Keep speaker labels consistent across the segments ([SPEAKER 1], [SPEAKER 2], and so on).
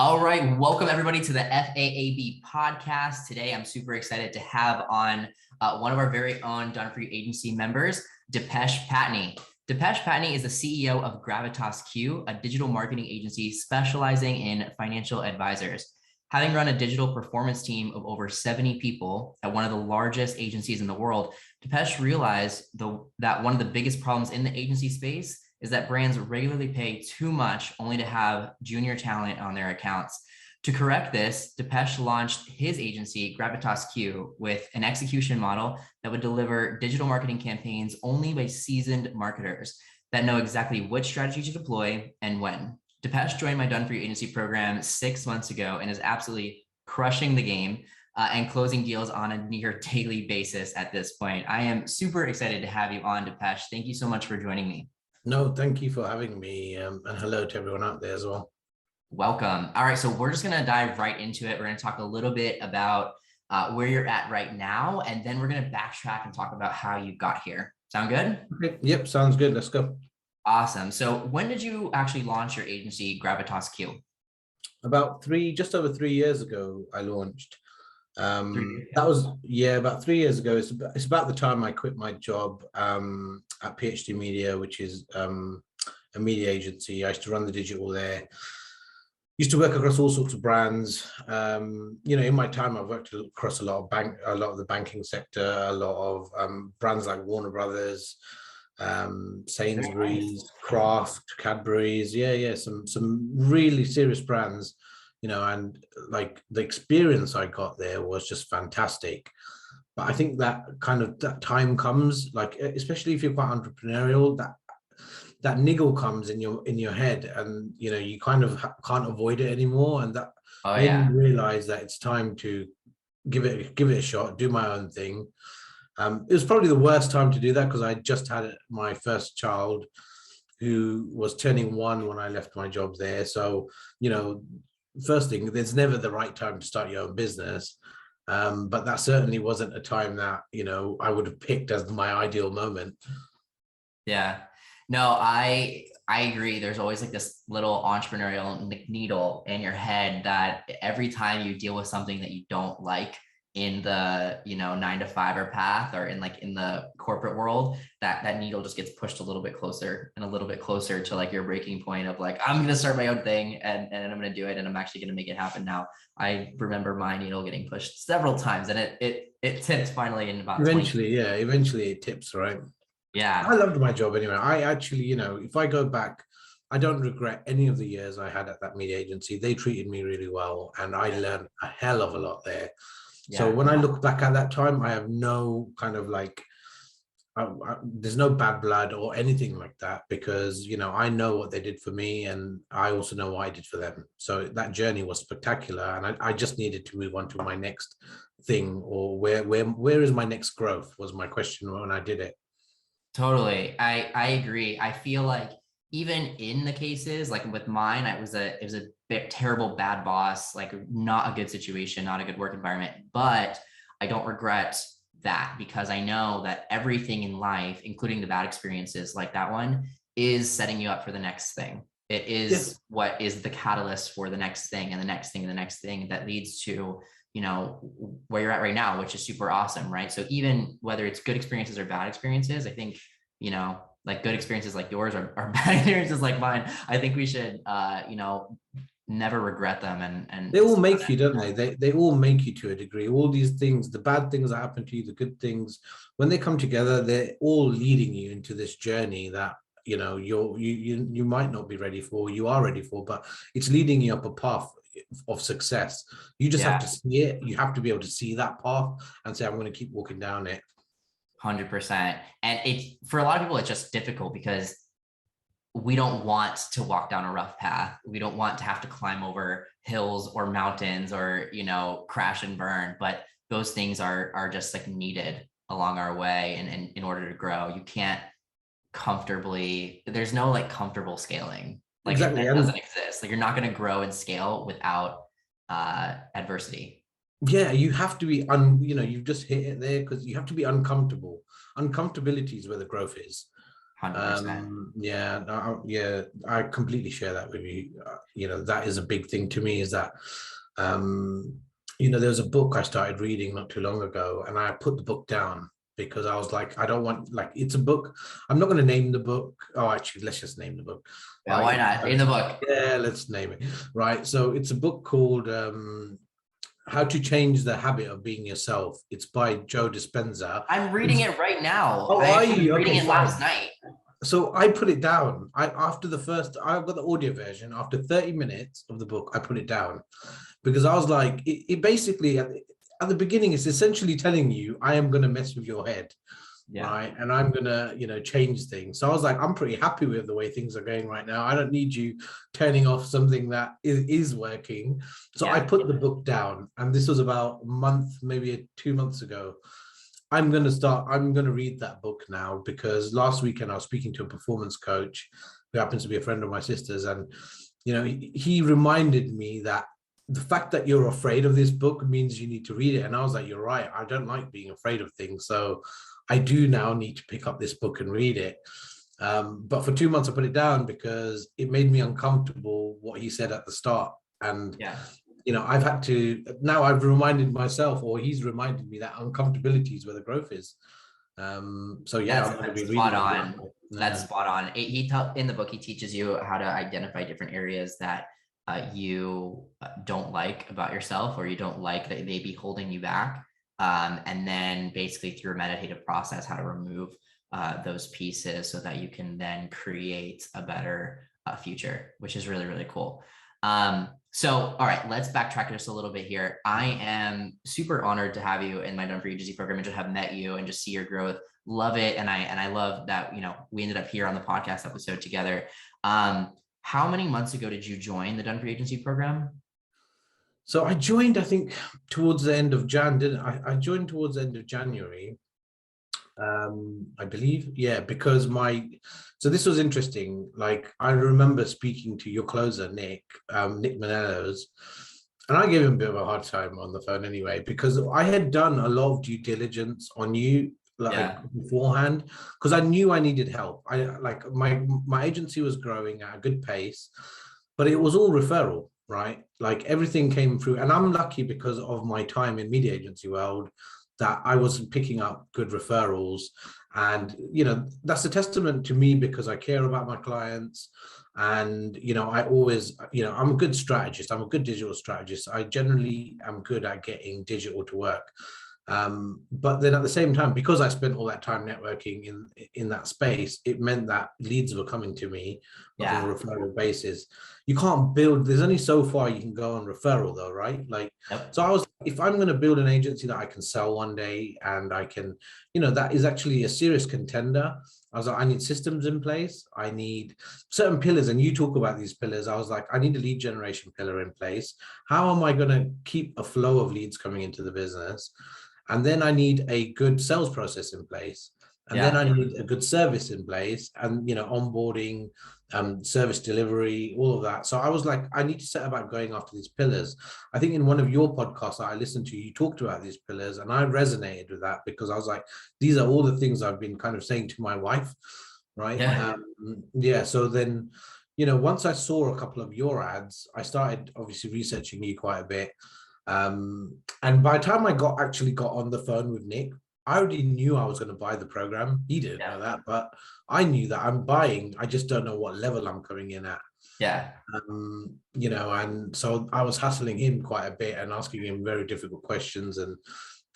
[SPEAKER 1] All right, welcome everybody to the FAAB podcast. Today, I'm super excited to have on one of our very own Done For You agency members, Dipesh Pattni. Dipesh Pattni is the CEO of GravitasQ, a digital marketing agency specializing in financial advisors. Having run a digital performance team of over 70 people at one of the largest agencies in the world, Dipesh realized that one of the biggest problems in the agency space is that brands regularly pay too much only to have junior talent on their accounts. To correct this, Dipesh launched his agency, GravitasQ, with an execution model that would deliver digital marketing campaigns only by seasoned marketers that know exactly which strategy to deploy and when. Dipesh joined my Done For You agency program 6 months ago and is absolutely crushing the game and closing deals on a near daily basis at this point. I am super excited to have you on, Dipesh. Thank you so much for joining me.
[SPEAKER 2] No, thank you for having me, and hello to everyone out there as well.
[SPEAKER 1] Welcome. All right, so we're just going to dive right into it. We're going to talk a little bit about where you're at right now, and then we're going to backtrack and talk about how you got here. Sound good?
[SPEAKER 2] Okay. Yep, sounds good. Let's go.
[SPEAKER 1] Awesome. So when did you actually launch your agency, GravitasQ?
[SPEAKER 2] Just over 3 years ago, I launched. That was, about 3 years ago. It's about the time I quit my job at PhD Media, which is a media agency. I used to run the digital there. Used to work across all sorts of brands. In my time, I've worked across a lot of the banking sector, a lot of brands like Warner Brothers, Sainsbury's, Kraft, Cadbury's. Some really serious brands. And like the experience I got there was just fantastic. But I think that time comes, like, especially if you're quite entrepreneurial, that niggle comes in your head, and you kind of can't avoid it anymore. And that made me realize that it's time to give it a shot, do my own thing. It was probably the worst time to do that because I just had my first child, who was turning 1 when I left my job there. So, first thing, there's never the right time to start your own business. But that certainly wasn't a time that, I would have picked as my ideal moment.
[SPEAKER 1] Yeah, no, I agree. There's always like this little entrepreneurial needle in your head that every time you deal with something that you don't like in the 9 to 5 path, or in the corporate world, that needle just gets pushed a little bit closer and a little bit closer to like your breaking point of like, I'm going to start my own thing and I'm going to do it, and I'm actually going to make it happen. Now I remember my needle getting pushed several times, and it tipped finally in about
[SPEAKER 2] eventually 20. Eventually it tips, right?
[SPEAKER 1] Yeah,
[SPEAKER 2] I loved my job anyway. I actually, if I go back, I don't regret any of the years I had at that media agency. They treated me really well, and I learned a hell of a lot there. So when I look back at that time, I have no kind of like, there's no bad blood or anything like that, because, I know what they did for me, and I also know what I did for them. So that journey was spectacular, and I just needed to move on to my next thing, or where is my next growth, was my question when I did it.
[SPEAKER 1] Totally. I agree. I feel like even in the cases like with mine, it was a terrible bad boss, like not a good situation, not a good work environment, but I don't regret that, because I know that everything in life, including the bad experiences like that one, is setting you up for the next thing. It is what is the catalyst for the next thing and the next thing and the next thing that leads to where you're at right now, which is super awesome, right? So even whether it's good experiences or bad experiences, I think like good experiences like yours or bad experiences like mine, I think we should never regret them. And
[SPEAKER 2] they all make you, don't they? They all make you to a degree. All these things, the bad things that happen to you, the good things, when they come together, they're all leading you into this journey that you might not be ready for, you are ready for, but it's leading you up a path of success. You just have to see it. You have to be able to see that path and say, I'm going to keep walking down it.
[SPEAKER 1] 100%. And for a lot of people, it's just difficult because we don't want to walk down a rough path. We don't want to have to climb over hills or mountains or, crash and burn. But those things are just like needed along our way. And in order to grow, you can't there's no like comfortable scaling. Like exactly. It doesn't exist. Like you're not going to grow and scale without adversity.
[SPEAKER 2] Yeah, you have to be you've just hit it there, because you have to be uncomfortable. Uncomfortability is where the growth is.
[SPEAKER 1] 100%.
[SPEAKER 2] Yeah, I completely share that with you. That is a big thing to me, is that there was a book I started reading not too long ago, and I put the book down because I was like, I don't want, like, it's a book. I'm not going to name the book. Oh, actually, let's just name the book.
[SPEAKER 1] Yeah,
[SPEAKER 2] Right?
[SPEAKER 1] why not? In the book.
[SPEAKER 2] Yeah, let's name it. Right. So it's a book called How to Change the Habit of Being Yourself. It's by Joe Dispenza.
[SPEAKER 1] I'm reading it right now.
[SPEAKER 2] Oh,
[SPEAKER 1] I
[SPEAKER 2] are
[SPEAKER 1] actually
[SPEAKER 2] you?
[SPEAKER 1] was reading
[SPEAKER 2] Okay,
[SPEAKER 1] it
[SPEAKER 2] fine.
[SPEAKER 1] last night.
[SPEAKER 2] So I put it down. I've got the audio version. After 30 minutes of the book, I put it down because I was like, it basically at the beginning, it's essentially telling you, I am going to mess with your head. Yeah. Right. And I'm going to, change things. So I was like, I'm pretty happy with the way things are going right now. I don't need you turning off something that is working. So I put the book down, and this was about a month, maybe 2 months ago. I'm going to read that book now, because last weekend I was speaking to a performance coach who happens to be a friend of my sister's. And, he reminded me that the fact that you're afraid of this book means you need to read it. And I was like, you're right. I don't like being afraid of things. So I do now need to pick up this book and read it. But for 2 months, I put it down because it made me uncomfortable what he said at the start. And, I've reminded myself, or he's reminded me, that uncomfortability is where the growth is. I'm going to be
[SPEAKER 1] spot on. That's spot on. In the book, he teaches you how to identify different areas that you don't like about yourself, or you don't like that may be holding you back. And then basically through a meditative process, how to remove those pieces so that you can then create a better future, which is really, really cool. So, all right, let's backtrack just a little bit here. I am super honored to have you in my Done For You Agency program and to have met you and just see your growth. Love it. And I love that, we ended up here on the podcast episode together. How many months ago did you join the Done For You Agency program?
[SPEAKER 2] So I joined, I think, towards the end of I joined towards the end of January, I believe. Yeah, because so this was interesting. Like, I remember speaking to your closer, Nick Manellos, and I gave him a bit of a hard time on the phone anyway, because I had done a lot of due diligence on you beforehand, because I knew I needed help. My agency was growing at a good pace, but it was all referral. Right? Like, everything came through, and I'm lucky because of my time in media agency world that I was picking up good referrals. And, that's a testament to me, because I care about my clients. And, I always, I'm a good strategist. I'm a good digital strategist. I generally am good at getting digital to work. But then at the same time, because I spent all that time networking in that space, it meant that leads were coming to me on a referral basis. You can't build, there's only so far you can go on referral though, right? So if I'm going to build an agency that I can sell one day, and I can, that is actually a serious contender. I was like, I need systems in place. I need certain pillars. And you talk about these pillars. I was like, I need a lead generation pillar in place. How am I going to keep a flow of leads coming into the business? And then I need a good sales process in place. And then I need a good service in place, and, onboarding, service delivery, all of that. So I was like, I need to set about going after these pillars. I think in one of your podcasts that I listened to, you talked about these pillars, and I resonated with that, because I was like, these are all the things I've been kind of saying to my wife. Right. So then, once I saw a couple of your ads, I started obviously researching you quite a bit. And by the time I actually got on the phone with Nick, I already knew I was going to buy the program. He didn't know that, but I knew that I'm buying. I just don't know what level I'm coming in at. And so I was hassling him quite a bit and asking him very difficult questions, and,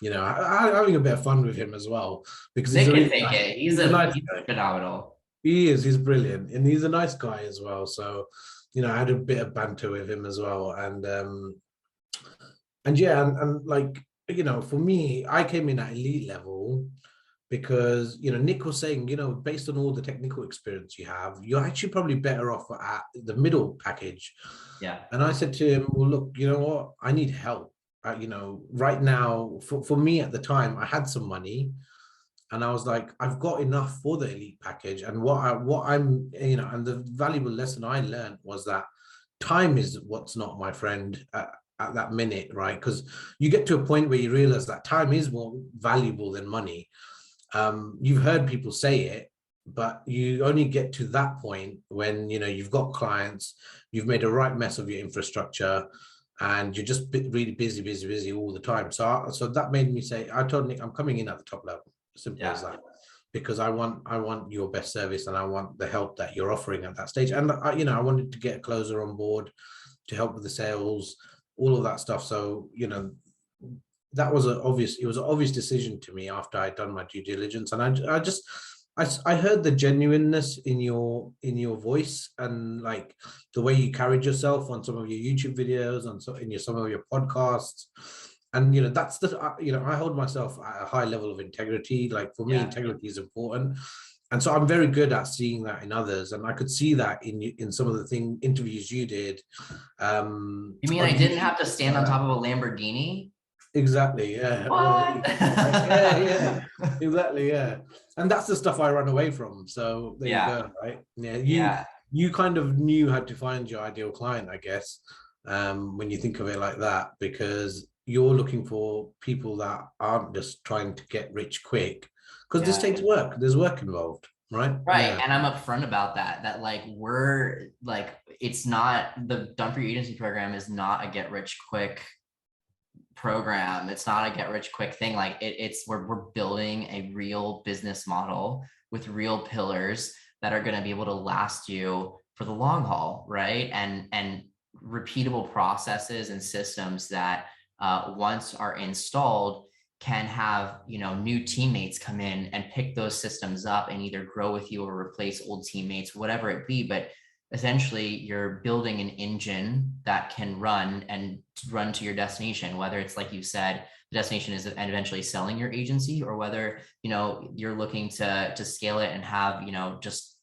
[SPEAKER 2] having a bit of fun with him as well, because
[SPEAKER 1] Nick can take it. He's phenomenal.
[SPEAKER 2] He is. He's brilliant, and he's a nice guy as well. So, I had a bit of banter with him as well, and like, for me, I came in at elite level because, Nick was saying, based on all the technical experience you have, you're actually probably better off at the middle package. And I said to him, well, look, you know what? I need help. Right now, for me at the time, I had some money, and I was like, I've got enough for the elite package. And and the valuable lesson I learned was that time is what's not my friend at that minute, right? Because you get to a point where you realize that time is more valuable than money. You've heard people say it, but you only get to that point when, you know, you've got clients, you've made a right mess of your infrastructure, and you're just really busy all the time. So that made me say, I told Nick, I'm coming in at the top level, simple as that, because I want your best service, and I want the help that you're offering at that stage. And I wanted to get a closer on board to help with the sales, all of that stuff. So, you know, that was it was an obvious decision to me after I'd done my due diligence. And I heard the genuineness in your voice, and like the way you carried yourself on some of your YouTube videos, on some of your podcasts. And, you know, that's I hold myself at a high level of integrity. Like, for me, integrity is important. And so I'm very good at seeing that in others. And I could see that in some of the interviews you did.
[SPEAKER 1] You mean I didn't have to stand on top of a Lamborghini?
[SPEAKER 2] Exactly. Yeah. Well, yeah. Exactly. Yeah. And that's the stuff I run away from. So there you go. Right. Yeah. You kind of knew how to find your ideal client, I guess, when you think of it like that, because you're looking for people that aren't just trying to get rich quick, because this takes work. There's work involved. Right.
[SPEAKER 1] Right. And I'm upfront about that like, we're like, it's not, the Done For You agency program is not a get rich quick program. It's not a get rich quick thing. Like, we're building a real business model with real pillars that are going to be able to last you for the long haul, right? And repeatable processes and systems that once are installed can have, you know, new teammates come in and pick those systems up and either grow with you or replace old teammates, whatever it be. But essentially, you're building an engine that can run to your destination, whether it's, like you said, the destination is eventually selling your agency, or whether, you know, you're looking to scale it and have, you know, just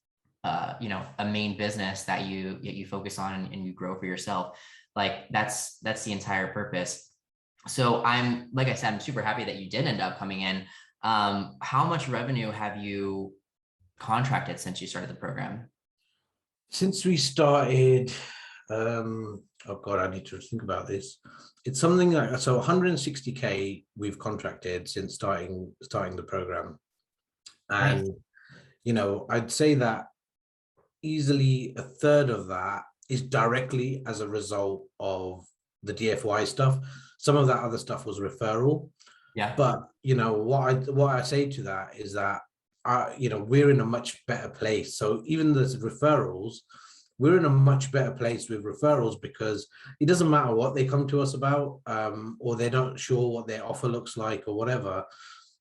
[SPEAKER 1] a main business that you focus on and you grow for yourself. Like, that's the entire purpose. So like I said, I'm super happy that you did end up coming in. How much revenue have you contracted since you started the program?
[SPEAKER 2] Since we started, oh God, I need to think about this. It's something like, so 160K we've contracted since starting the program. And, you know, I'd say that easily a third of that is directly as a result of the DFY stuff. Some of that other stuff was referral.
[SPEAKER 1] Yeah.
[SPEAKER 2] But, you know, what I say to that is that, you know, we're in a much better place. So even the referrals, we're in a much better place with referrals, because it doesn't matter what they come to us about, or they're not sure what their offer looks like or whatever.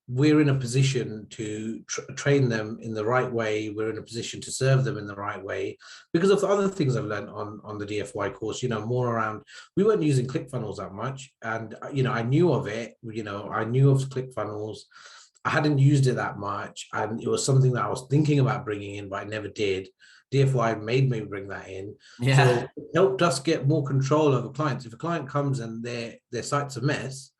[SPEAKER 2] We're in a position to train them in the right way. We're in a position to serve them in the right way, because of the other things I've learned on the DFY course, you know, more around, we weren't using ClickFunnels that much. And, you know, I knew of it, you know, I knew of ClickFunnels. I hadn't used it that much, and it was something that I was thinking about bringing in, but I never did. DFY made me bring that in. So it helped us get more control over clients. If a client comes and their site's a mess,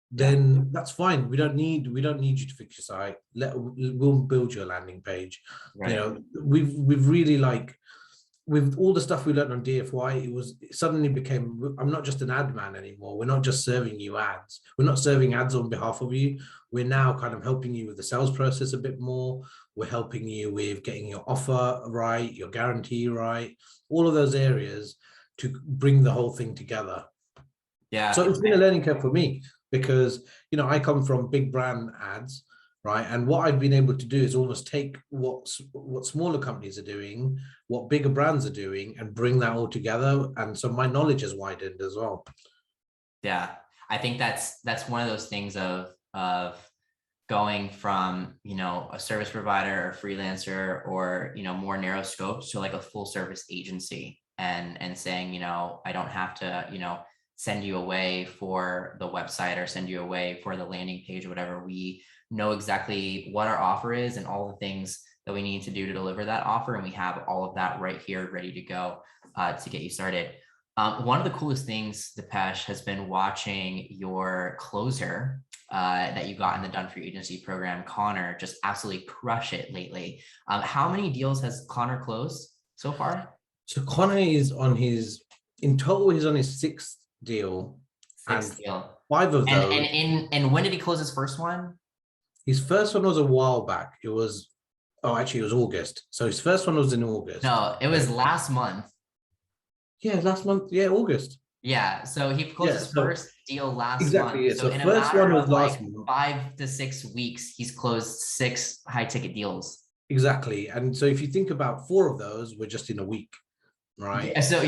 [SPEAKER 2] then that's fine. We don't need you to fix your site. We'll build your landing page. Right. You know, we've really, like, with all the stuff we learned on DFY, it suddenly became, I'm not just an ad man anymore. We're not just serving you ads. We're not serving ads on behalf of you. We're now kind of helping you with the sales process a bit more. We're helping you with getting your offer right, your guarantee right, all of those areas to bring the whole thing together. Yeah. So it's been a learning curve for me, because, you know, I come from big brand ads, right? And what I've been able to do is almost take what smaller companies are doing, what bigger brands are doing, and bring that all together. And so my knowledge has widened as well.
[SPEAKER 1] Yeah, I think that's one of those things of going from, you know, a service provider or freelancer, or, you know, more narrow scopes, to like a full service agency, and saying, you know, I don't have to, you know, send you away for the website or send you away for the landing page or whatever. We know exactly what our offer is and all the things that we need to do to deliver that offer. And we have all of that right here, ready to go to get you started. One of the coolest things, Dipesh, has been watching your closer that you got in the Done For You agency program, Connor, just absolutely crush it lately. How many deals has Connor closed so far?
[SPEAKER 2] So Connor is in total, he's on his sixth deal.
[SPEAKER 1] Sixth deal.
[SPEAKER 2] 5 of those.
[SPEAKER 1] And when did he close his first one?
[SPEAKER 2] His first one was a while back. It was Oh, actually, it was August. So his first one was in August.
[SPEAKER 1] No, it was last month.
[SPEAKER 2] Yeah, last month. Yeah, August.
[SPEAKER 1] Yeah, so he closed
[SPEAKER 2] Yeah,
[SPEAKER 1] his
[SPEAKER 2] so
[SPEAKER 1] first deal last
[SPEAKER 2] exactly.
[SPEAKER 1] month.
[SPEAKER 2] Yeah,
[SPEAKER 1] So
[SPEAKER 2] so
[SPEAKER 1] in a
[SPEAKER 2] first
[SPEAKER 1] matter
[SPEAKER 2] one was
[SPEAKER 1] of
[SPEAKER 2] last
[SPEAKER 1] like
[SPEAKER 2] month.
[SPEAKER 1] 5 to 6 weeks, he's closed 6 high ticket deals.
[SPEAKER 2] Exactly. And so if you think about 4 of those were just in a week, right?
[SPEAKER 1] So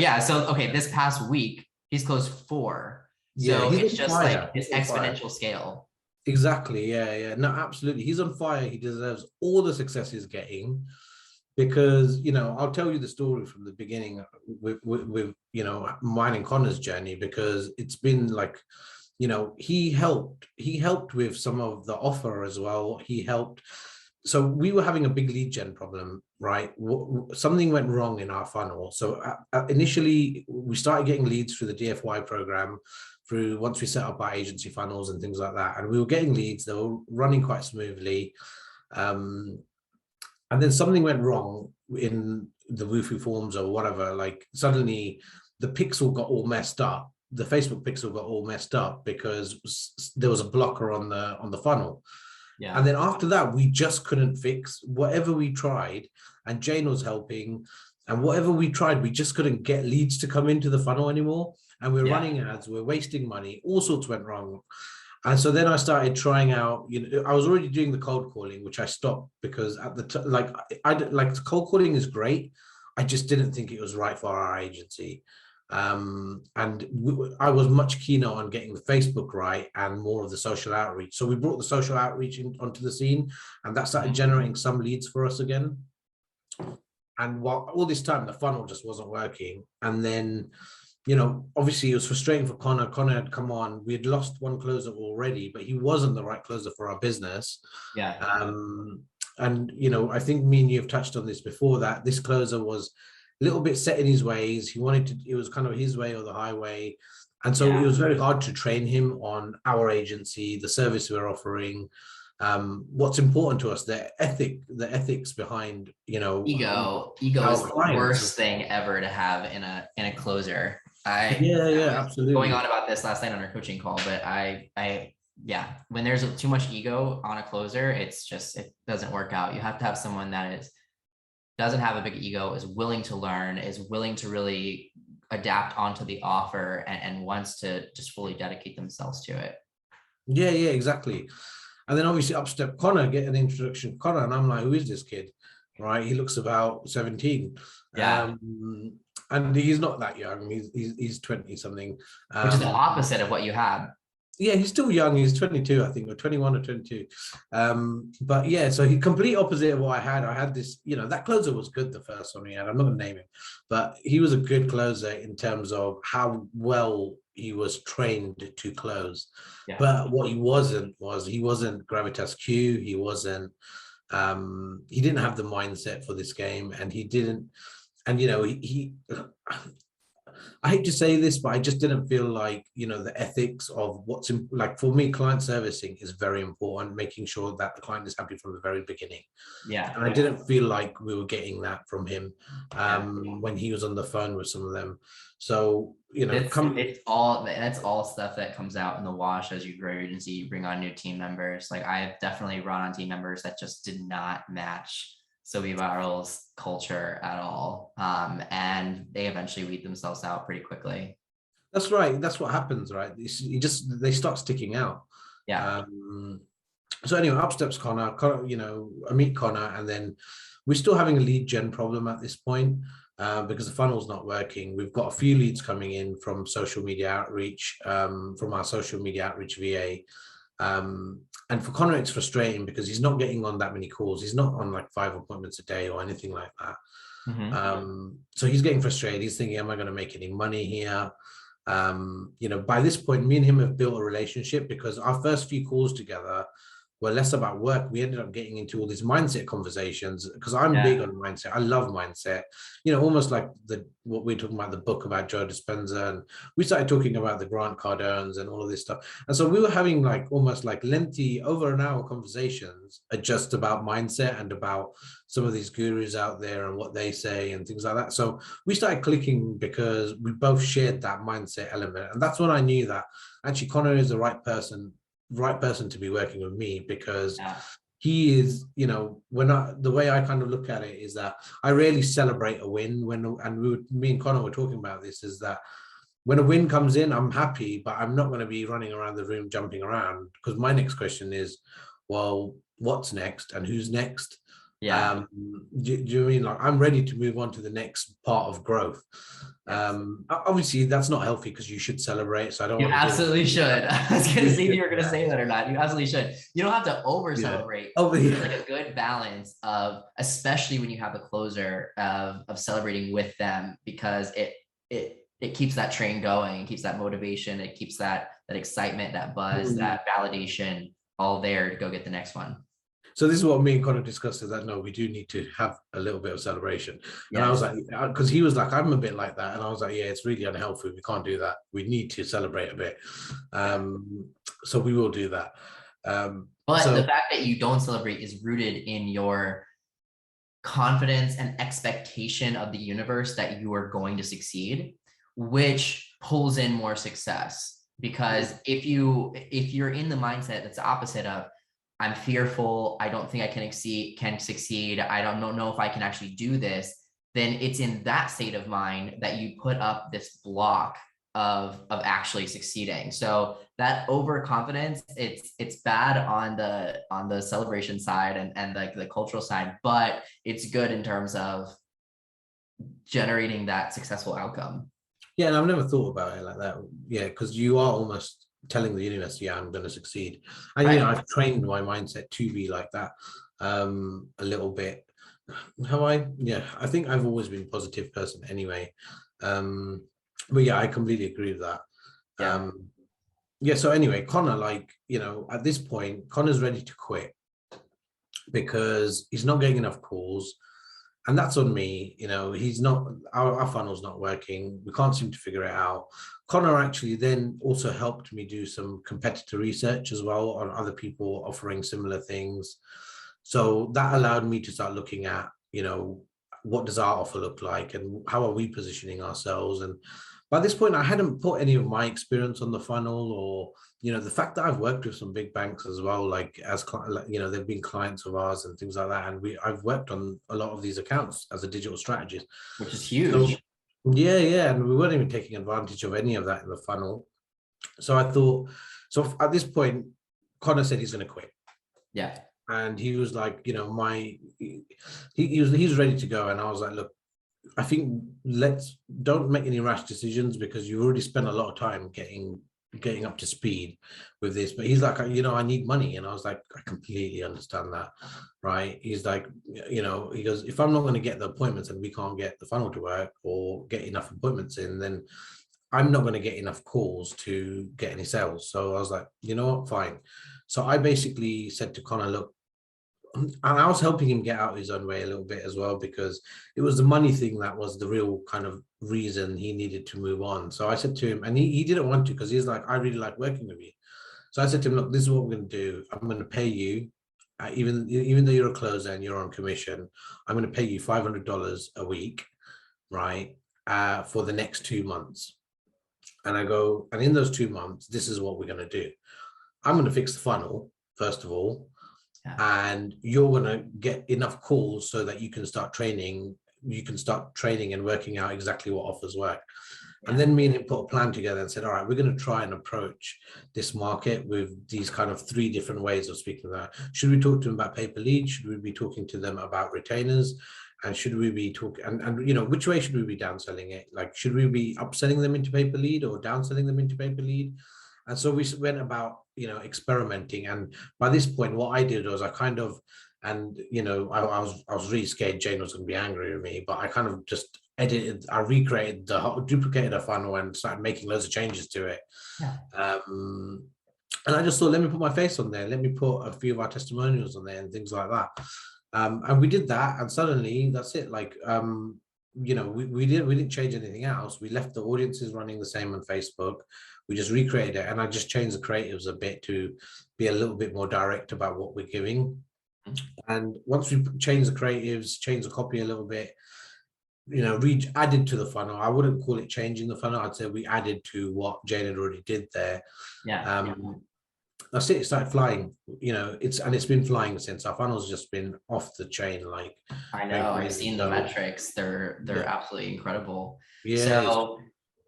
[SPEAKER 1] okay, this past week he's closed 4.
[SPEAKER 2] Yeah,
[SPEAKER 1] So
[SPEAKER 2] he's
[SPEAKER 1] it's
[SPEAKER 2] on
[SPEAKER 1] just
[SPEAKER 2] fire.
[SPEAKER 1] like
[SPEAKER 2] He's
[SPEAKER 1] this
[SPEAKER 2] on fire.
[SPEAKER 1] exponential scale.
[SPEAKER 2] Exactly. Yeah, yeah. No, absolutely. He's on fire. He deserves all the success he's getting because, I'll tell you the story from the beginning with mine and Connor's journey, because it's been like, he helped with some of the offer as well. He helped. So we were having a big lead gen problem, right? Something went wrong in our funnel. So initially we started getting leads through the DFY program, through once we set up our agency funnels and things like that. And we were getting leads, they were running quite smoothly. And then something went wrong in the Wufoo forms or whatever. Like suddenly the pixel got all messed up. The Facebook pixel got all messed up because there was a blocker on the funnel.
[SPEAKER 1] Yeah.
[SPEAKER 2] And then after that, we just couldn't fix whatever we tried. And Jane was helping. And whatever we tried, we just couldn't get leads to come into the funnel anymore. And we're running ads, we're wasting money, all sorts went wrong. And so then I started trying out, I was already doing the cold calling, which I stopped because at the time, like cold calling is great. I just didn't think it was right for our agency. I was much keener on getting the Facebook right and more of the social outreach. So we brought the social outreach onto the scene, and that started generating some leads for us again. And while all this time, the funnel just wasn't working. And then, obviously it was frustrating for Connor. Connor had come on. We had lost one closer already, but he wasn't the right closer for our business.
[SPEAKER 1] Yeah.
[SPEAKER 2] And, I think me and you have touched on this before, that this closer was a little bit set in his ways. He wanted to, it was kind of his way or the highway. And so it was very hard to train him on our agency, the service we're offering, what's important to us, the ethics behind,
[SPEAKER 1] Ego is the worst thing ever to have in a closer. I
[SPEAKER 2] absolutely
[SPEAKER 1] going on about this last night on our coaching call, but when there's too much ego on a closer, it doesn't work out. You have to have someone that doesn't have a big ego, is willing to learn, is willing to really adapt onto the offer, and wants to just fully dedicate themselves to it.
[SPEAKER 2] Yeah, exactly. And then obviously up step Connor, get an introduction to Connor, and I'm like, who is this kid? Right? He looks about 17.
[SPEAKER 1] Yeah.
[SPEAKER 2] And he's not that young. He's 20 something.
[SPEAKER 1] Which is the opposite of what you had.
[SPEAKER 2] Yeah, he's still young. He's 22, I think, or 21 or 22. But yeah, so he complete opposite of what I had. I had this, that closer was good, the first one he had. I'm not going to name him, but he was a good closer in terms of how well he was trained to close. Yeah. But what he wasn't GravitasQ. He wasn't, he didn't have the mindset for this game, and he didn't, and he I hate to say this, but I just didn't feel like, the ethics of what's like, for me, client servicing is very important, making sure that the client is happy from the very beginning.
[SPEAKER 1] Yeah.
[SPEAKER 2] And I didn't feel like we were getting that from him when he was on the phone with some of them. So,
[SPEAKER 1] that's all stuff that comes out in the wash as you grow your agency, you bring on new team members. Like I've definitely brought on team members that just did not match Sobi Viral's culture at all. And they eventually weed themselves out pretty quickly.
[SPEAKER 2] That's right. That's what happens, right? They start sticking out.
[SPEAKER 1] Yeah.
[SPEAKER 2] So anyway, up steps Connor, I meet Connor, and then we're still having a lead gen problem at this point because the funnel's not working. We've got a few leads coming in from social media outreach, from our social media outreach VA. And for Connor, it's frustrating because he's not getting on that many calls. He's not on like 5 appointments a day or anything like that. Mm-hmm. So he's getting frustrated. He's thinking, am I going to make any money here? By this point, me and him have built a relationship because our first few calls together were less about work. We ended up getting into all these mindset conversations because I'm big on mindset. I love mindset, almost like what we're talking about, the book about Joe Dispenza, and we started talking about the Grant Cardones and all of this stuff. And so we were having almost lengthy, over an hour conversations just about mindset and about some of these gurus out there and what they say and things like that. So we started clicking because we both shared that mindset element. And that's when I knew that actually Connor is the right person to be working with me, because he is, you know, the way I kind of look at it is that I rarely celebrate a win me and Connor were talking about this, is that when a win comes in, I'm happy, but I'm not going to be running around the room jumping around, because my next question is, well, what's next and who's next?
[SPEAKER 1] Yeah.
[SPEAKER 2] Do you mean, like, I'm ready to move on to the next part of growth?
[SPEAKER 1] Yes.
[SPEAKER 2] Obviously that's not healthy, because you should celebrate. So I don't
[SPEAKER 1] You
[SPEAKER 2] want to do that.
[SPEAKER 1] absolutely should. I was gonna
[SPEAKER 2] You
[SPEAKER 1] see if
[SPEAKER 2] should,
[SPEAKER 1] you were gonna
[SPEAKER 2] yeah.
[SPEAKER 1] say that or not. You absolutely should. You don't have to over
[SPEAKER 2] Yeah.
[SPEAKER 1] celebrate.
[SPEAKER 2] Oh,
[SPEAKER 1] There's
[SPEAKER 2] yeah.
[SPEAKER 1] like a good balance of, especially when you have a closer, of celebrating with them, because it keeps that train going, it keeps that motivation, it keeps that excitement, that buzz, that validation all there to go get the next one.
[SPEAKER 2] So this is what me and Connor discussed, is that no, we do need to have a little bit of celebration. And I was like, because he was like, I'm a bit like that. And I was like, yeah, it's really unhealthy. We can't do that. We need to celebrate a bit. So we will do that.
[SPEAKER 1] But the fact that you don't celebrate is rooted in your confidence and expectation of the universe that you are going to succeed, which pulls in more success. Because if you're in the mindset that's the opposite of, I'm fearful, I don't think I can succeed, I don't know if I can actually do this, then it's in that state of mind that you put up this block of actually succeeding. So that overconfidence, it's bad on the celebration side and like the cultural side, but it's good in terms of generating that successful outcome.
[SPEAKER 2] Yeah, and I've never thought about it like that. Yeah, because you are almost telling the universe, yeah, I'm going to succeed. And
[SPEAKER 1] right.
[SPEAKER 2] You know, I've trained my mindset to be like that a little bit. I think I've always been a positive person anyway. But yeah, I completely agree with that. So anyway, Connor, like, you know, at this point, Connor's ready to quit because he's not getting enough calls. And that's on me. You know, he's not, our funnel's not working. We can't seem to figure it out. Connor actually then also helped me do some competitor research as well on other people offering similar things. So that allowed me to start looking at, you know, what does our offer look like and how are we positioning ourselves? And by this point, I hadn't put any of my experience on the funnel, or, you know, the fact that I've worked with some big banks as well, like you know, they've been clients of ours and things like that. And I've worked on a lot of these accounts as a digital strategist,
[SPEAKER 1] which is huge.
[SPEAKER 2] So, yeah. And we weren't even taking advantage of any of that in the funnel. So I thought, so at this point, Connor said he's going to quit.
[SPEAKER 1] Yeah.
[SPEAKER 2] And he was like, you know, he was ready to go. And I was like, look, I think don't make any rash decisions, because you've already spent a lot of time getting up to speed with this. But he's like, you know, I need money. And I was like, I completely understand that, right? He's like, you know, he goes, if I'm not going to get the appointments and we can't get the funnel to work or get enough appointments in, then I'm not going to get enough calls to get any sales. So I was like, you know what, fine. So I basically said to Connor, look, and I was helping him get out his own way a little bit as well, because it was the money thing that was the real kind of reason he needed to move on. So I said to him, and he didn't want to, because he's like, I really like working with you. So I said to him, look, this is what we're going to do. I'm going to pay you, even though you're a closer and you're on commission, I'm going to pay you $500 a week, right, for the next 2 months. And I go, and in those 2 months, this is what we're going to do. I'm going to fix the funnel, first of all. And you're going to get enough calls so that you can start training and working out exactly what offers work. And then me and him put a plan together and said, all right, we're going to try and approach this market with these kind of 3 different ways of speaking about. Should we talk to them about pay per lead? Should we be talking to them about retainers? And should we be talking, and you know, which way should we be downselling it? Like, should we be upselling them into pay per lead or downselling them into pay per lead? And so we went about, you know, experimenting. And by this point, what I did was I kind of, and, you know, I was really scared Jane was going to be angry with me, but I kind of just duplicated a funnel and started making loads of changes to it. And I just thought, let me put my face on there. Let me put a few of our testimonials on there and things like that. And we did that, and suddenly that's it. Like, you know, we didn't change anything else. We left the audiences running the same on Facebook. We just recreated it, and I just changed the creatives a bit to be a little bit more direct about what we're giving. And once we changed the creatives, changed the copy a little bit, you know, added to the funnel. I wouldn't call it changing the funnel. I'd say we added to what Jane had already did there. that's it. It started flying. It's been flying since. Our funnel's just been off the chain, like
[SPEAKER 1] I
[SPEAKER 2] very
[SPEAKER 1] know, I've
[SPEAKER 2] crazy.
[SPEAKER 1] seen the
[SPEAKER 2] So
[SPEAKER 1] metrics. They're
[SPEAKER 2] yeah,
[SPEAKER 1] absolutely incredible.
[SPEAKER 2] yeah,
[SPEAKER 1] So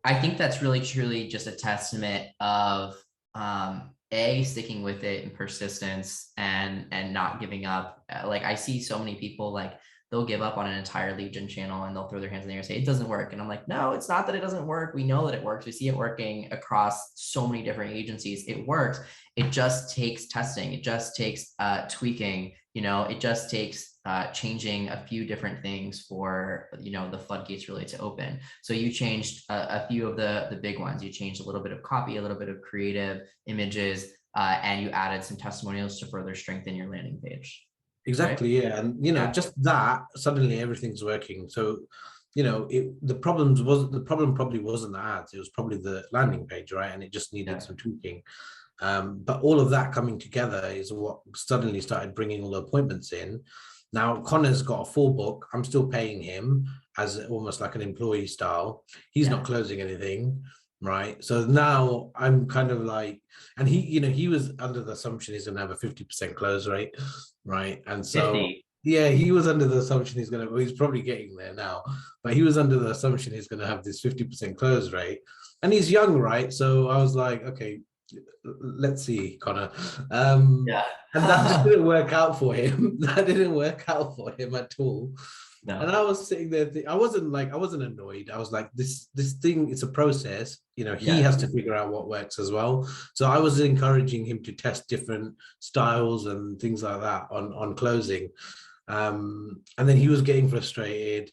[SPEAKER 1] I think that's really truly just a testament of a sticking with it and persistence and not giving up. Like I see so many people like they'll give up on an entire lead gen channel and they'll throw their hands in the air and say it doesn't work. And I'm like, no, it's not that it doesn't work. We know that it works. We see it working across so many different agencies. It works. It just takes testing. It just takes tweaking. It just takes changing a few different things for the floodgates really to open. So you changed a few of the big ones. You changed a little bit of copy, a little bit of creative images, and you added some testimonials to further strengthen your landing page. Right?
[SPEAKER 2] exactly. Yeah, and
[SPEAKER 1] Yeah.
[SPEAKER 2] just that suddenly everything's working. So the problem probably wasn't the ads. It was probably the landing page, right? And it just needed
[SPEAKER 1] Yeah.
[SPEAKER 2] some tweaking. But all of that coming together is what suddenly started bringing all the appointments in. Now Connor's got a full book. I'm still paying him as almost like an employee style. He's not closing anything, right? So now I'm kind of like, and he was under the assumption he's going to have a 50% close rate, right? And so
[SPEAKER 1] 50.
[SPEAKER 2] yeah, he was under the assumption he's probably getting there now, but he was under the assumption he's going to have this 50% close rate, and he's young, right? So I was like, okay, let's see, Connor.
[SPEAKER 1] Yeah.
[SPEAKER 2] And that just didn't work out for him. That didn't work out for him at all. And
[SPEAKER 1] No.
[SPEAKER 2] I was sitting there, I wasn't annoyed. I was like, this thing, it's a process. He
[SPEAKER 1] Yeah.
[SPEAKER 2] has to figure out what works as well. So I was encouraging him to test different styles and things like that on closing. And then he was getting frustrated.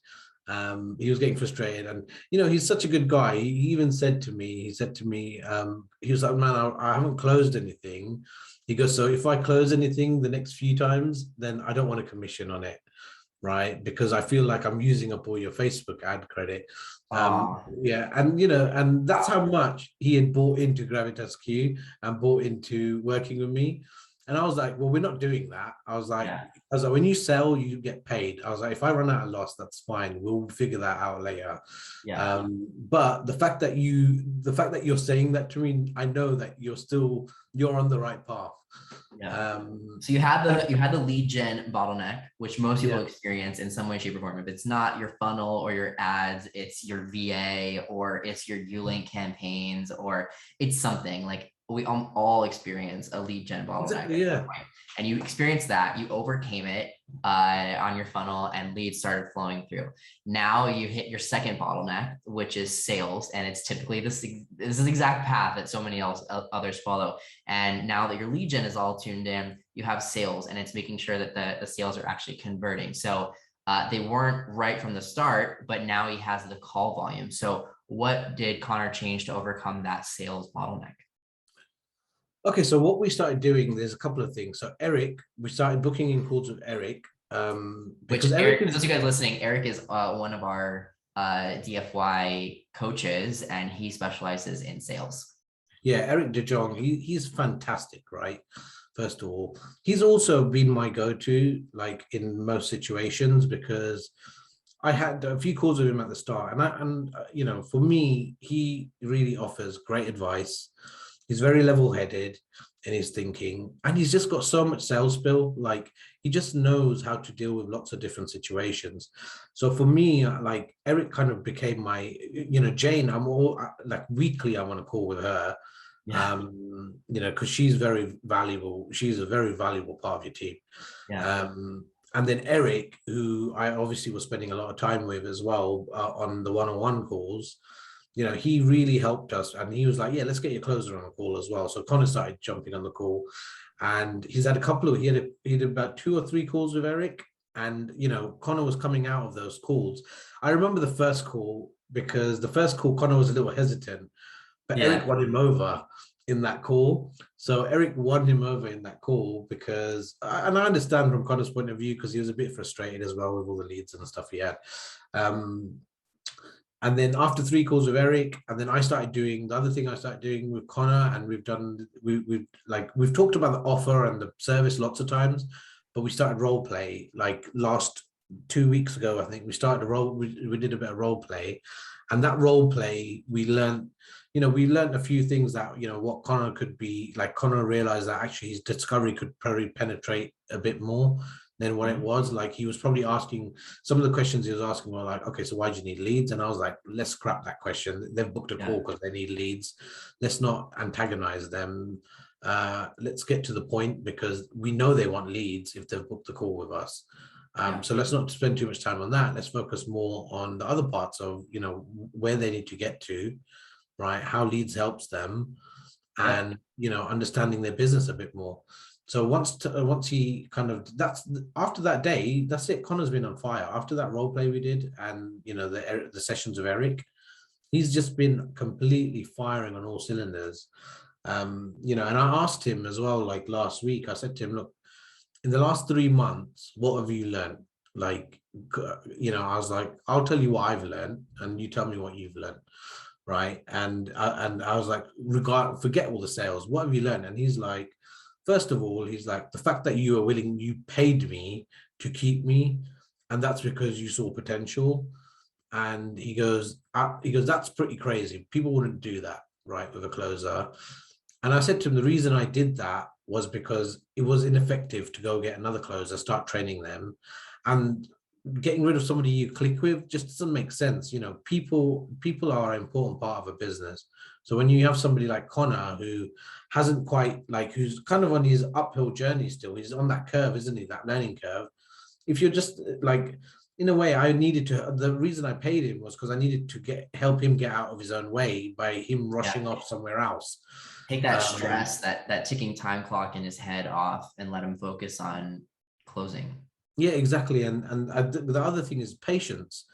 [SPEAKER 2] And he's such a good guy. He even said to me, he was like, man, I haven't closed anything. He goes, so if I close anything the next few times, then I don't want a commission on it, right? Because I feel like I'm using up all your Facebook ad credit. Yeah, and that's how much he had bought into GravitasQ and bought into working with me. And I was like, well, we're not doing that. I was like, when you sell, you get paid. I was like, if I run out of loss, that's fine. We'll figure that out later.
[SPEAKER 1] Yeah.
[SPEAKER 2] But the fact that you're saying that to me, I know that you're on the right path.
[SPEAKER 1] Yeah. So you had the lead gen bottleneck, which most people experience in some way, shape, or form. If it's not your funnel or your ads, it's your VA or it's your Ulink campaigns, or it's something like we all experience a lead gen bottleneck.
[SPEAKER 2] Exactly, yeah.
[SPEAKER 1] And you experienced that, you overcame it on your funnel, and leads started flowing through. Now you hit your second bottleneck, which is sales, and it's typically this is the exact path that so many others follow. And now that your lead gen is all tuned in, you have sales, and it's making sure that the sales are actually converting. So they weren't right from the start, but now he has the call volume. So what did Connor change to overcome that sales bottleneck?
[SPEAKER 2] Okay, so what we started doing, there's a couple of things. So Eric, we started booking in calls with Eric.
[SPEAKER 1] Because Eric, for those of you guys listening, Eric is one of our DFY coaches, and he specializes in sales.
[SPEAKER 2] Yeah, Eric De Jong, he's fantastic, right? First of all, he's also been my go-to, like in most situations, because I had a few calls with him at the start, and for me, he really offers great advice. He's very level-headed in his thinking, and he's just got so much sales spill. Like he just knows how to deal with lots of different situations. So for me, like Eric kind of became my, Jane. I'm all like weekly. I want to call with her, because she's very valuable. She's a very valuable part of your team.
[SPEAKER 1] Yeah.
[SPEAKER 2] And then Eric, who I obviously was spending a lot of time with as well on the one-on-one calls. He really helped us, and he was like, yeah, let's get your closer on a call as well. So Connor started jumping on the call, and he had about 2 or 3 calls with Eric, and Connor was coming out of those calls. I remember the first call, because the first call Connor was a little hesitant, but Eric won him over in that call. So Eric won him over in that call because, and I understand from Connor's point of view, because he was a bit frustrated as well with all the leads and stuff he had. And then after 3 calls with Eric, and then I started doing the other thing I started doing with Connor, and we've talked about the offer and the service lots of times, but we started role play like last 2 weeks ago. I think we started we did a bit of role play, and that role play we learned, we learned a few things that, what Connor could be like. Connor realized that actually his discovery could probably penetrate a bit more than what it was. Like, he was probably asking, some of the questions he was asking were like, okay, so why do you need leads? And I was like, let's scrap that question. They've booked a call because they need leads. Let's not antagonize them. Let's get to the point, because we know they want leads if they've booked the call with us. So let's not spend too much time on that. Let's focus more on the other parts of, where they need to get to, right? How leads helps them, and, understanding their business a bit more. So once he kind of, after that day, that's it. Connor's been on fire. After that role play we did, and, the sessions of Eric, he's just been completely firing on all cylinders. And I asked him as well, like last week, I said to him, look, in the last 3 months, what have you learned? Like, I was like, I'll tell you what I've learned, and you tell me what you've learned, right? And I was like, forget all the sales. What have you learned? And he's like, first of all, he's like, the fact that you paid me to keep me, and that's because you saw potential. And he goes, that's pretty crazy. People wouldn't do that, right, with a closer. And I said to him, the reason I did that was because it was ineffective to go get another closer, start training them, and getting rid of somebody you click with just doesn't make sense. People are an important part of a business. So when you have somebody like Connor, who hasn't quite, like, who's kind of on his uphill journey still, he's on that curve, isn't he? That learning curve. If you're just like, in a way, the reason I paid him was because I needed to help him get out of his own way by him rushing off somewhere else.
[SPEAKER 1] Take that stress, that ticking time clock in his head off, and let him focus on closing.
[SPEAKER 2] Yeah, exactly. And the other thing is patience.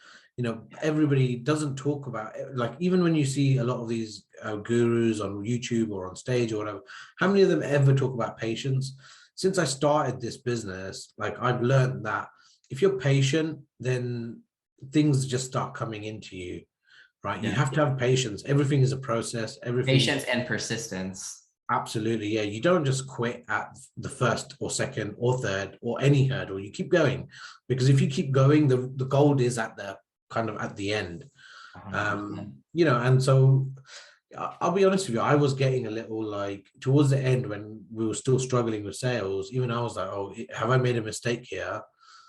[SPEAKER 2] Everybody doesn't talk about it. Like, even when you see a lot of these gurus on YouTube or on stage or whatever, how many of them ever talk about patience? Since I started this business, like, I've learned that if you're patient, then things just start coming into you, right? You have to have patience. Everything is a process.
[SPEAKER 1] Patience and persistence.
[SPEAKER 2] Absolutely, yeah. You don't just quit at the first or second or third or any hurdle. You keep going, because if you keep going, the gold is at the end. And so I'll be honest with you, I was getting a little, like, towards the end, when we were still struggling with sales, even I was like, oh, have I made a mistake here?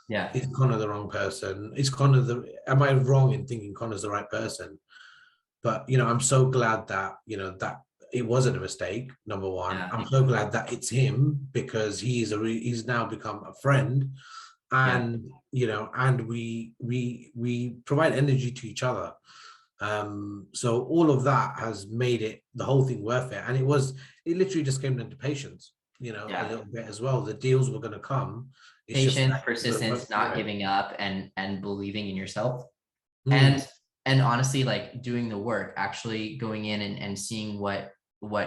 [SPEAKER 2] Is Connor the wrong person? Am I wrong in thinking Connor's the right person? But, I'm so glad that, that it wasn't a mistake. Number one, I'm so glad that it's him, because he's now become a friend, and and we provide energy to each other. So all of that has made the whole thing worth it. And it literally just came down to patience, a little bit as well. The deals were going to come. It's
[SPEAKER 1] patience, persistence, not giving up, and believing in yourself. And honestly, like, doing the work, actually going in and seeing what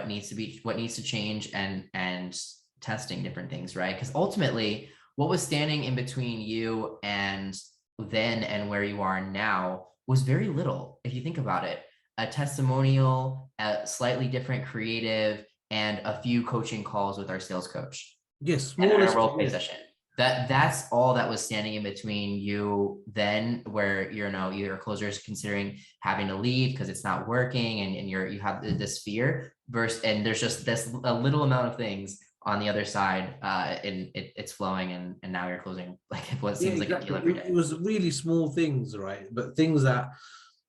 [SPEAKER 1] needs to change, and testing different things, right? Because ultimately, what was standing in between you and then and where you are now was very little. If you think about it, a testimonial, a slightly different creative, and a few coaching calls with our sales coach.
[SPEAKER 2] Yes,
[SPEAKER 1] and a role play session. That's all that was standing in between you then, where your closer is considering having to leave because it's not working, and you have this fear versus, and there's just a little amount of things on the other side, and it's flowing, and now you're closing like what seems like a deal every day.
[SPEAKER 2] It was really small things, right? But things that,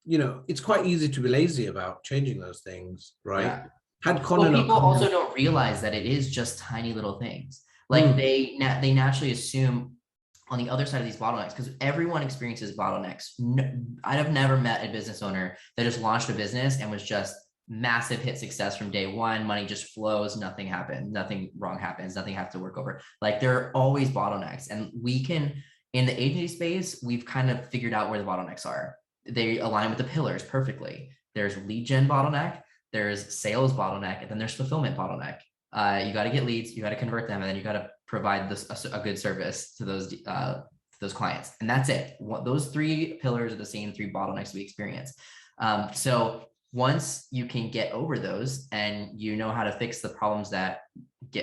[SPEAKER 2] it's quite easy to be lazy about changing those things, right?
[SPEAKER 1] People also don't realize that it is just tiny little things. Like, they naturally assume on the other side of these bottlenecks, because everyone experiences bottlenecks. I have never met a business owner that just launched a business and was just massive hit success from day one. Money just flows, nothing happened, nothing wrong happens, nothing has to work over. Like, there are always bottlenecks, and we can, in the agency space, we've kind of figured out where the bottlenecks are. They align with the pillars perfectly. There's lead gen bottleneck, there's sales bottleneck, and then there's fulfillment bottleneck. You got to get leads, you got to convert them, and then you got to provide a good service to those clients. And that's it. Those three pillars are the same three bottlenecks we experience. So once you can get over those, and you know how to fix the problems that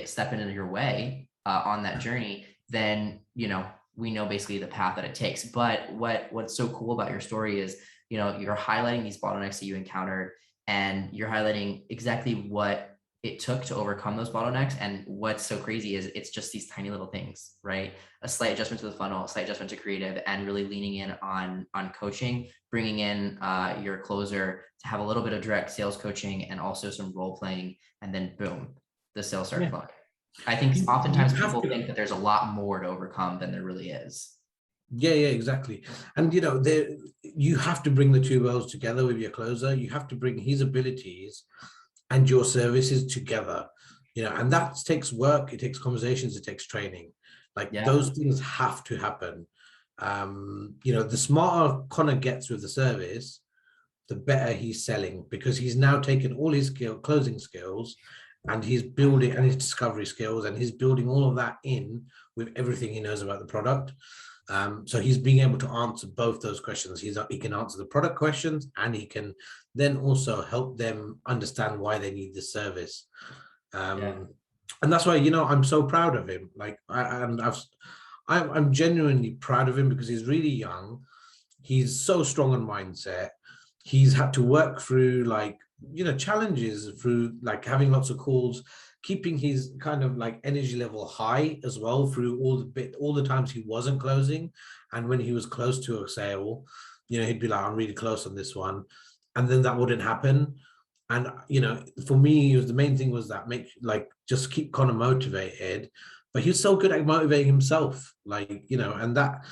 [SPEAKER 1] step into your way on that journey, then, we know basically the path that it takes. But what's so cool about your story is, you're highlighting these bottlenecks that you encountered, and you're highlighting exactly what it took to overcome those bottlenecks. And what's so crazy is it's just these tiny little things, right? A slight adjustment to the funnel, a slight adjustment to creative, and really leaning in on coaching, bringing in your closer to have a little bit of direct sales coaching and also some role playing, and then boom, the sales start flowing. I think oftentimes people think that there's a lot more to overcome than there really is.
[SPEAKER 2] Yeah, exactly. And you have to bring the two worlds together with your closer. You have to bring his abilities and your services together, and that takes work, it takes conversations, it takes training. Like those things have to happen. The smarter Connor gets with the service, the better he's selling, because he's now taken all his closing skills and he's building, and his discovery skills, and he's building all of that in with everything he knows about the product. So he's being able to answer both those questions. He can answer the product questions, and he can then also help them understand why they need this service. And that's why, I'm so proud of him. Like, I'm genuinely proud of him because he's really young. He's so strong on mindset. He's had to work through challenges, through like having lots of calls, keeping his kind of like energy level high as well through all the times he wasn't closing. And when he was close to a sale, he'd be like, I'm really close on this one. And then that wouldn't happen. And, for me, the main thing was that just keep Connor motivated, but he's so good at motivating himself. And that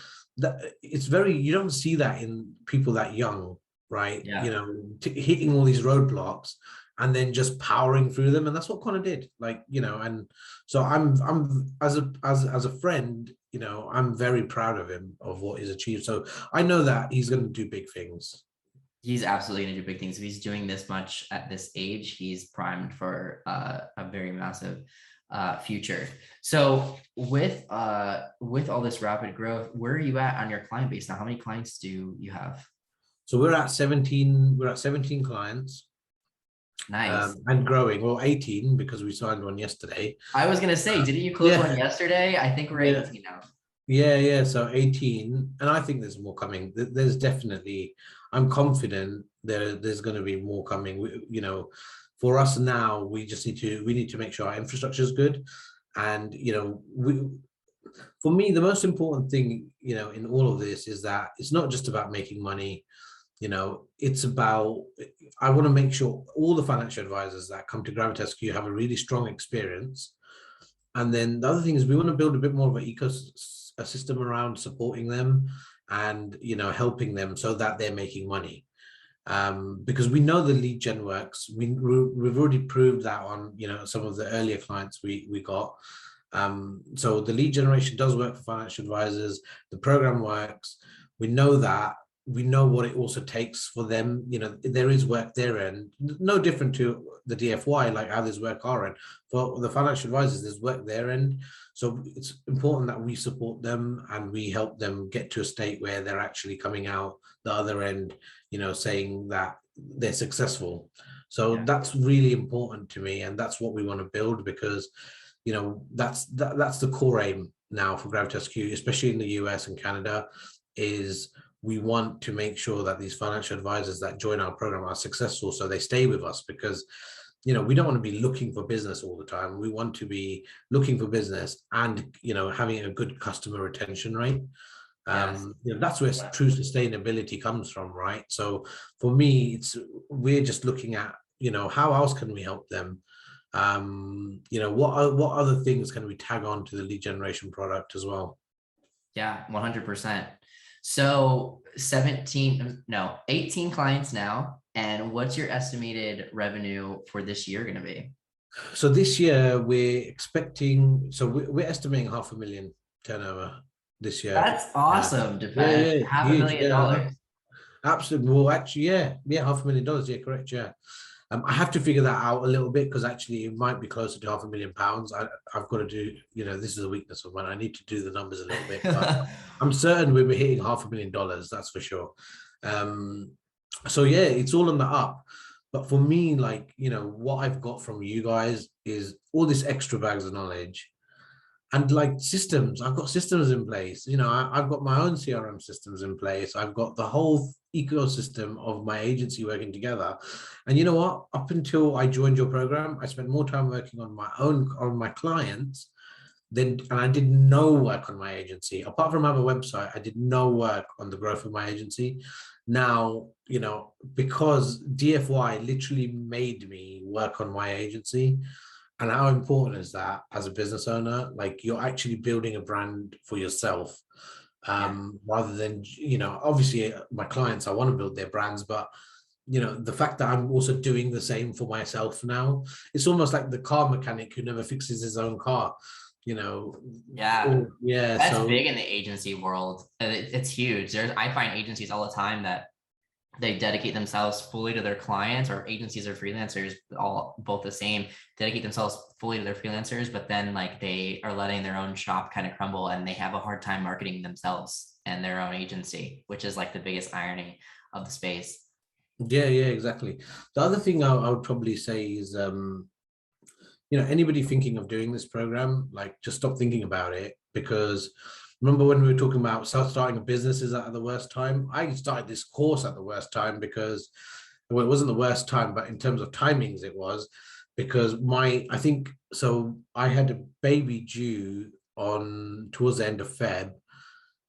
[SPEAKER 2] it's you don't see that in people that young, right? Hitting all these roadblocks and then just powering through them. And that's what Connor did. And so I'm as a friend, I'm very proud of him, of what he's achieved. So I know that he's going to do big things.
[SPEAKER 1] He's absolutely going to do big things. If he's doing this much at this age, he's primed for a very massive future. So with all this rapid growth, where are you at on your client base now? How many clients do you have?
[SPEAKER 2] So we're at 17 clients.
[SPEAKER 1] Nice.
[SPEAKER 2] And growing. Well, 18, because we signed one yesterday.
[SPEAKER 1] I was going to say, didn't you close one yesterday? I think we're 18 now.
[SPEAKER 2] Yeah. So 18. And I think there's more coming. There's definitely, I'm confident there's going to be more coming. For us now, we need to make sure our infrastructure is good. And, for me, the most important thing, in all of this is that it's not just about making money. It's about, I want to make sure all the financial advisors that come to GravitasQ have a really strong experience. And then the other thing is we want to build a bit more of an ecosystem around supporting them and, helping them so that they're making money. Because we know the lead gen works. We've already proved that on, some of the earlier clients we got. So the lead generation does work for financial advisors. The program works. We know that. We know what it also takes for them. There is work their end, no different to the DFY, like how there's work our end. For the financial advisors, there's work their end. So it's important that we support them and we help them get to a state where they're actually coming out the other end, saying that they're successful. So that's really important to me. And that's what we want to build, because, that's the core aim now for GravitasQ, especially in the US and Canada, is we want to make sure that these financial advisors that join our program are successful, so they stay with us, because we don't want to be looking for business all the time. We want to be looking for business and having a good customer retention rate. That's where true sustainability comes from, right? So for me, we're just looking at how else can we help them. What other things can we tag on to the lead generation product as well?
[SPEAKER 1] 100%. So 18 clients now. And what's your estimated revenue for this year going to be?
[SPEAKER 2] So this year we're estimating $500,000 turnover this year.
[SPEAKER 1] That's awesome. Dipesh. $500,000.
[SPEAKER 2] Absolutely. Well, actually, $500,000. Yeah, correct. Yeah. I have to figure that out a little bit, because actually it might be closer to £500,000. I've got to do, this is a weakness of mine. I need to do the numbers a little bit, but I'm certain we'll be hitting $500,000. That's for sure. So yeah, it's all on the up. But for me, what I've got from you guys is all this extra bags of knowledge. And like systems, I've got systems in place. I've got my own CRM systems in place. I've got the whole ecosystem of my agency working together. And you know what? Up until I joined your program, I spent more time working on my clients and I did no work on my agency. Apart from have a website, I did no work on the growth of my agency. Now, because DFY literally made me work on my agency. And how important is that as a business owner? Like, you're actually building a brand for yourself, rather than, obviously my clients, I want to build their brands, but the fact that I'm also doing the same for myself now, it's almost like the car mechanic who never fixes his own car.
[SPEAKER 1] Yeah.
[SPEAKER 2] Yeah.
[SPEAKER 1] That's
[SPEAKER 2] So
[SPEAKER 1] big in the agency world. It's huge. I find agencies all the time that they dedicate themselves fully to their clients, or agencies or freelancers, all both the same, dedicate themselves fully to their freelancers, but then like they are letting their own shop kind of crumble, and they have a hard time marketing themselves and their own agency, which is like the biggest irony of the space.
[SPEAKER 2] yeah, exactly. The other thing I would probably say is, anybody thinking of doing this program, like, just stop thinking about it. Because remember when we were talking about starting a business is at the worst time? I started this course at the worst time because, well, it wasn't the worst time, but in terms of timings, it was, because I had a baby due on towards the end of Feb.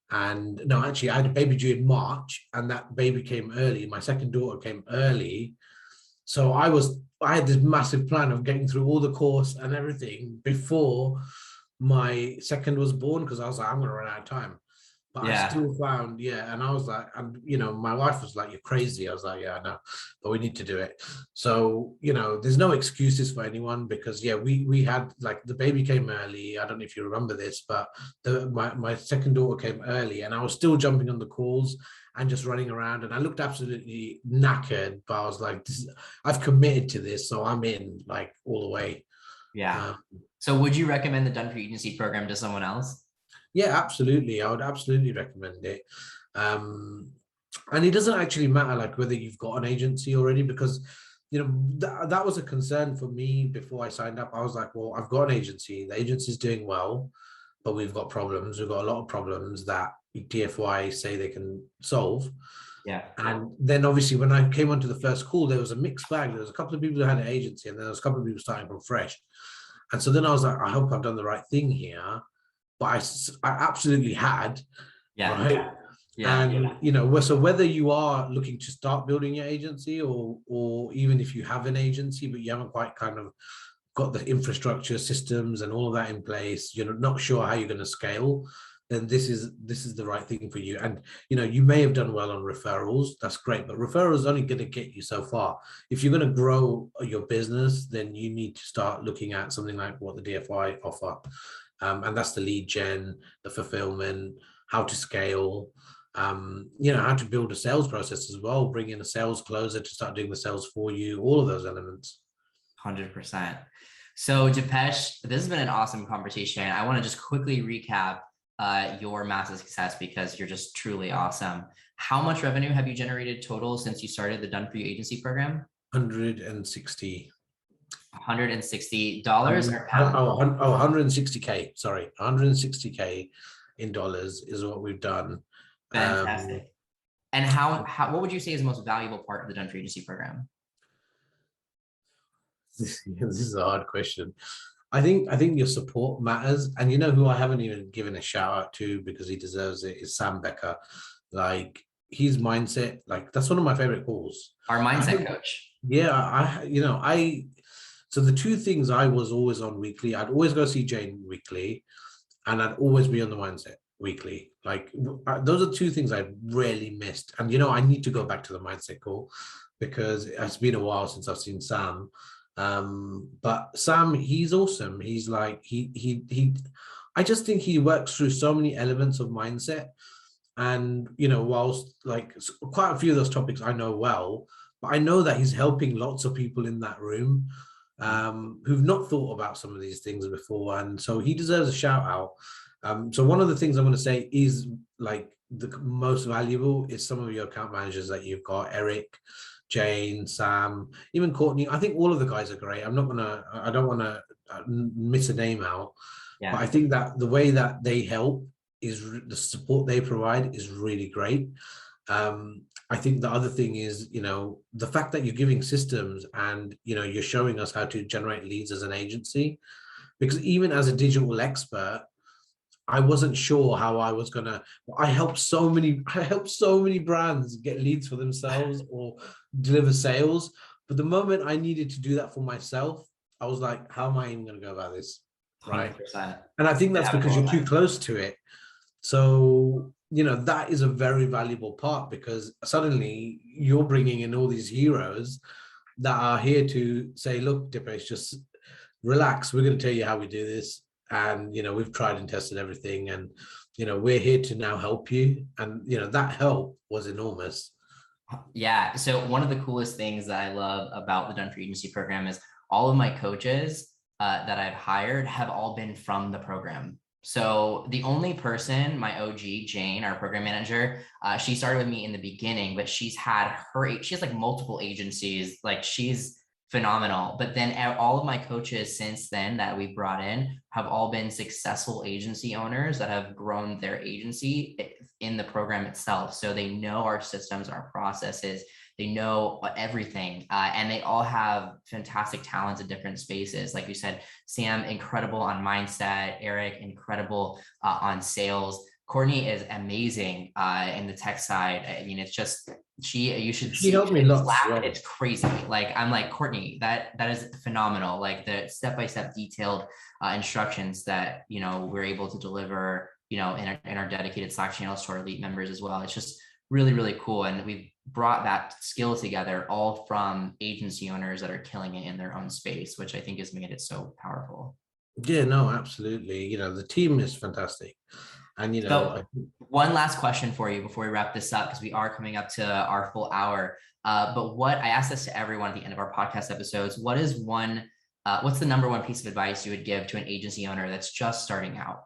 [SPEAKER 2] And no, actually, I had a baby due in March, and that baby came early. My second daughter came early. So I had this massive plan of getting through all the course and everything before my second was born, because I was like, I'm going to run out of time. But I still found, and I was like, and my wife was like, you're crazy. I was like, yeah, I know, but we need to do it. So, there's no excuses for anyone, because we had, like, the baby came early. I don't know if you remember this, but my second daughter came early, and I was still jumping on the calls and just running around, and I looked absolutely knackered, but I was like, I've committed to this, so I'm in, like, all the way.
[SPEAKER 1] Yeah. So would you recommend the Done For You Agency program to someone else?
[SPEAKER 2] Yeah, absolutely. I would absolutely recommend it. And it doesn't actually matter, like, whether you've got an agency already, because that was a concern for me before I signed up. I was like, well, I've got an agency. The agency's doing well, but we've got problems. We've got a lot of problems that DFY say they can solve.
[SPEAKER 1] Yeah.
[SPEAKER 2] And then obviously when I came onto the first call, there was a mixed bag. There was a couple of people who had an agency, and then there was a couple of people starting from fresh. And so then I was like, I hope I've done the right thing here. But I absolutely had.
[SPEAKER 1] Yeah.
[SPEAKER 2] Right. Yeah. And so whether you are looking to start building your agency, or even if you have an agency but you haven't quite kind of got the infrastructure, systems and all of that in place, you're not sure how you're going to scale, then this is the right thing for you. And you may have done well on referrals, that's great, but referrals are only going to get you so far. If you're going to grow your business, then you need to start looking at something like what the DFY offer. And that's the lead gen, the fulfillment, how to scale, how to build a sales process as well, bring in a sales closer to start doing the sales for you, all of those elements.
[SPEAKER 1] 100%. So Dipesh, this has been an awesome conversation. I want to just quickly recap your massive success, because you're just truly awesome. How much revenue have you generated total since you started the Done For You agency program?
[SPEAKER 2] 160.
[SPEAKER 1] $160 or pounds?
[SPEAKER 2] 160K. Sorry, 160K in dollars is what we've done.
[SPEAKER 1] Fantastic. And how what would you say is the most valuable part of the Done For You agency program?
[SPEAKER 2] This is a hard question. I think your support matters. And who I haven't even given a shout out to, because he deserves it, is Sam Becker. Like, his mindset, like, that's one of my favorite calls.
[SPEAKER 1] Our mindset coach.
[SPEAKER 2] Yeah, so the two things I was always on weekly, I'd always go see Jane weekly, and I'd always be on the mindset weekly. Like, those are two things I rarely missed. And I need to go back to the mindset call, because it's been a while since I've seen Sam. But Sam, he's awesome. He's like, I just think he works through so many elements of mindset. And whilst, like, quite a few of those topics I know well, but I know that he's helping lots of people in that room who've not thought about some of these things before, and so he deserves a shout out. So one of the things I'm going to say is, like, the most valuable is some of your account managers that you've got: Eric, Jane, Sam, even Courtney. I think all of the guys are great. I don't want to miss a name out.
[SPEAKER 1] Yeah.
[SPEAKER 2] But I think that the way that they help the support they provide is really great. I think the other thing is, the fact that you're giving systems and, you're showing us how to generate leads as an agency, because even as a digital expert, I wasn't sure how I was gonna. I helped so many brands get leads for themselves or deliver sales. But the moment I needed to do that for myself, I was like, how am I even gonna go about this? Right.
[SPEAKER 1] 100%.
[SPEAKER 2] And I think that's because you're too close to it. So, that is a very valuable part, because suddenly you're bringing in all these heroes that are here to say, look, Dipesh, just relax. We're going to tell you how we do this. And, we've tried and tested everything. And, we're here to now help you. And, that help was enormous.
[SPEAKER 1] Yeah. So one of the coolest things that I love about the Done For You Agency program is all of my coaches that I've hired have all been from the program. So the only person, my OG, Jane, our program manager, she started with me in the beginning, but she has like multiple agencies. Like, she's phenomenal. But then all of my coaches since then that we brought in have all been successful agency owners that have grown their agency in the program itself. So they know our systems, our processes, they know everything, and they all have fantastic talents in different spaces. Like you said, Sam, incredible on mindset. Eric, incredible on sales. Courtney is amazing in the tech side. I mean, it's just, you should see.
[SPEAKER 2] She helped me lots.
[SPEAKER 1] Slack, it's crazy. Like, I'm like, Courtney, that is phenomenal. Like, the step-by-step detailed instructions that, we're able to deliver, in our dedicated Slack channels to our elite members as well. It's just really, really cool. And we've brought that skill together all from agency owners that are killing it in their own space, which I think has made it so powerful.
[SPEAKER 2] Yeah, no, absolutely. The team is fantastic. And,
[SPEAKER 1] so one last question for you before we wrap this up, because we are coming up to our full hour. But I ask this to everyone at the end of our podcast episodes, what's the number one piece of advice you would give to an agency owner that's just starting out?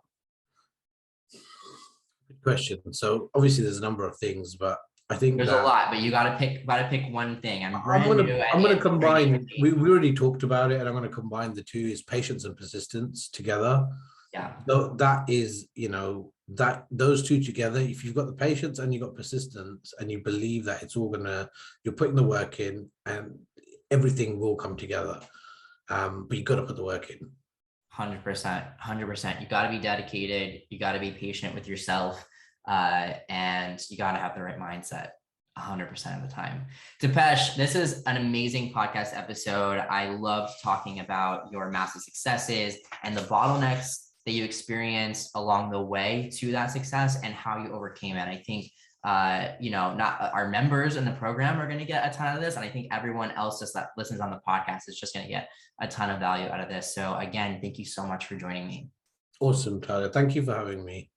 [SPEAKER 2] Good question. So obviously there's a number of things, but I think
[SPEAKER 1] there's a lot, but you got to pick one thing. I'm
[SPEAKER 2] going to combine, we already talked about it, and I'm going to combine the two, is patience and persistence together.
[SPEAKER 1] Yeah.
[SPEAKER 2] So that is, that those two together, if you've got the patience and you've got persistence and you believe that it's all you're putting the work in and everything will come together. But you've got to put the work in.
[SPEAKER 1] 100%. You got to be dedicated. You got to be patient with yourself. And you got to have the right mindset 100% of the time. Dipesh, this is an amazing podcast episode. I loved talking about your massive successes and the bottlenecks that you experienced along the way to that success and how you overcame it. I think, not our members in the program are going to get a ton of this. And I think everyone else just that listens on the podcast is just going to get a ton of value out of this. So again, thank you so much for joining me.
[SPEAKER 2] Awesome, Tyler. Thank you for having me.